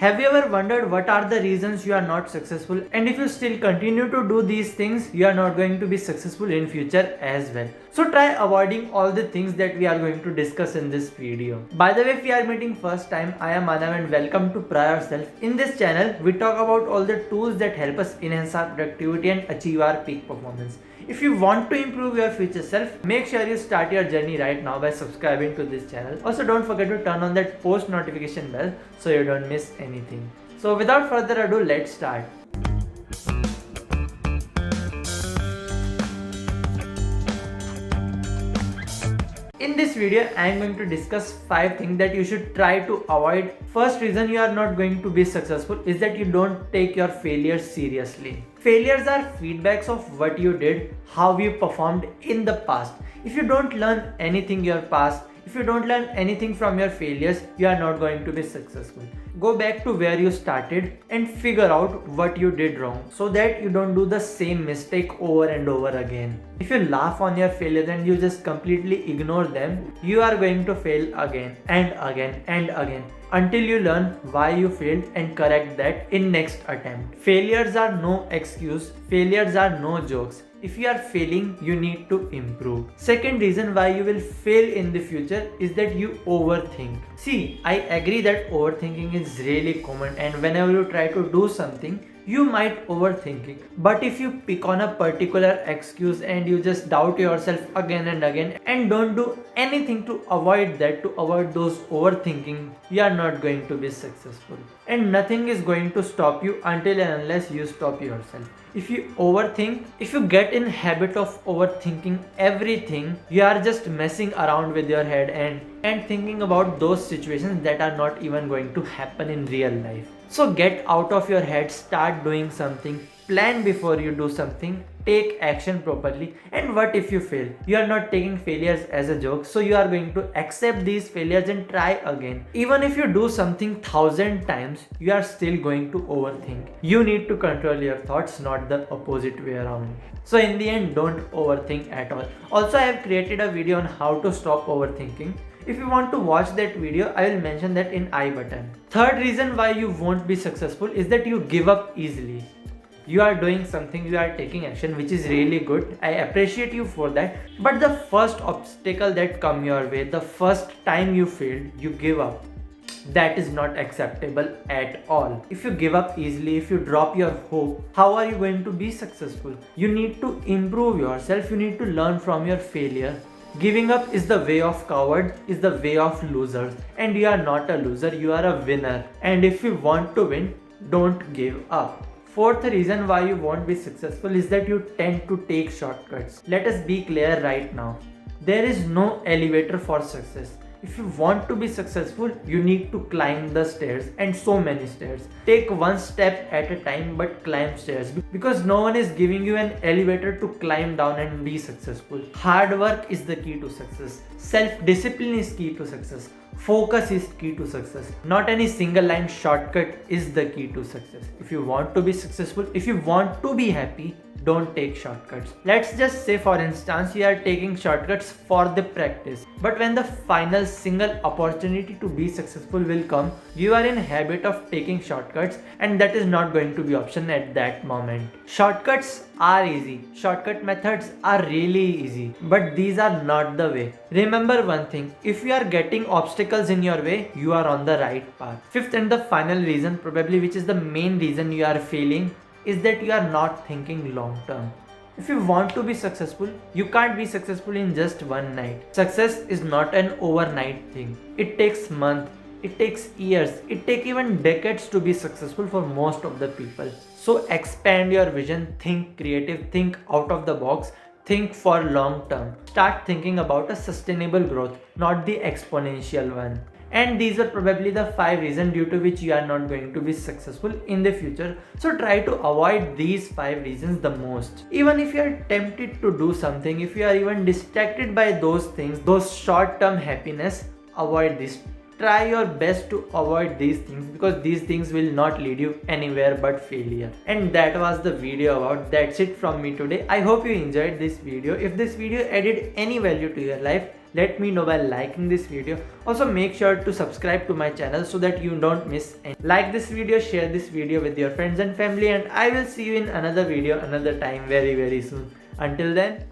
Have you ever wondered what are the reasons you are not successful, and if you still continue to do these things, you are not going to be successful in future as well. So try avoiding all the things that we are going to discuss in this video. By the way, if you are meeting first time, I am Manav and welcome to Pry Yourself. In this channel, we talk about all the tools that help us enhance our productivity and achieve our peak performance. If you want to improve your future self, make sure you start your journey right now by subscribing to this channel. Also, don't forget to turn on that post notification bell so you don't miss anything. So without further ado, let's start. In this video, I am going to discuss 5 things that you should try to avoid. First reason you are not going to be successful is that you don't take your failures seriously. Failures are feedbacks of what you did, how you performed in the past. If you don't learn anything your past, if you don't learn anything from your failures, you are not going to be successful. Go back to where you started and figure out what you did wrong so that you don't do the same mistake over and over again. If you laugh on your failures and you just completely ignore them, you are going to fail again and again and again until you learn why you failed and correct that in next attempt. Failures are no excuse, failures are no jokes. If you are failing, you need to improve. Second reason why you will fail in the future is that you overthink. See, I agree that overthinking is really common, and whenever you try to do something, you might overthink it. But if you pick on a particular excuse and you just doubt yourself again and again and don't do anything to avoid that, to avoid those overthinking, you are not going to be successful. And nothing is going to stop you until and unless you stop yourself. If you overthink, if you get in habit of overthinking everything, you are just messing around with your head and thinking about those situations that are not even going to happen in real life. So get out of your head, start doing something, plan before you do something, take action properly. And what if you fail? You are not taking failures as a joke, so you are going to accept these failures and try again. Even if you do something 1,000 times, you are still going to overthink. You need to control your thoughts, not the opposite way around. So in the end, don't overthink at all. Also, I have created a video on how to stop overthinking. If you want to watch that video, I will mention that in I button. Third reason why you won't be successful is that you give up easily. You are doing something, you are taking action, which is really good. I appreciate you for that. But the first obstacle that come your way, the first time you failed, you give up. That is not acceptable at all. If you give up easily, if you drop your hope, how are you going to be successful? You need to improve yourself. You need to learn from your failure. Giving up is the way of cowards, is the way of losers. And you are not a loser, you are a winner. And if you want to win, don't give up. Fourth reason why you won't be successful is that you tend to take shortcuts. Let us be clear right now. There is no elevator for success. If you want to be successful, you need to climb the stairs, and so many stairs. Take one step at a time, but climb stairs, because no one is giving you an elevator to climb down and be successful. Hard work is the key to success. Self-discipline is key to success. Focus is key to success. Not any single line shortcut is the key to success. If you want to be successful, if you want to be happy, don't take shortcuts. Let's just say, for instance, you are taking shortcuts for the practice, but when the final single opportunity to be successful will come, you are in habit of taking shortcuts, and that is not going to be option at that moment. Shortcuts are easy. Shortcut methods are really easy, but these are not the way. Remember one thing, if you are getting obstacles in your way, you are on the right path. Fifth and the final reason, probably which is the main reason you are failing, is that you are not thinking long term. If you want to be successful, you can't be successful in just one night. Success is not an overnight thing. It takes months, it takes years, it takes even decades to be successful for most of the people. So expand your vision, think creative, think out of the box, think for long term. Start thinking about a sustainable growth, not the exponential one. And these are probably the 5 reasons due to which you are not going to be successful in the future. So try to avoid these 5 reasons the most. Even if you are tempted to do something, if you are even distracted by those things, those short-term happiness, avoid this. Try your best to avoid these things, because these things will not lead you anywhere but failure. And that was the video about. That's it from me today. I hope you enjoyed this video. If this video added any value to your life, let me know by liking this video. Also make sure to subscribe to my channel so that you don't miss any. Like this video, share this video with your friends and family, and I will see you in another video another time very soon. Until then,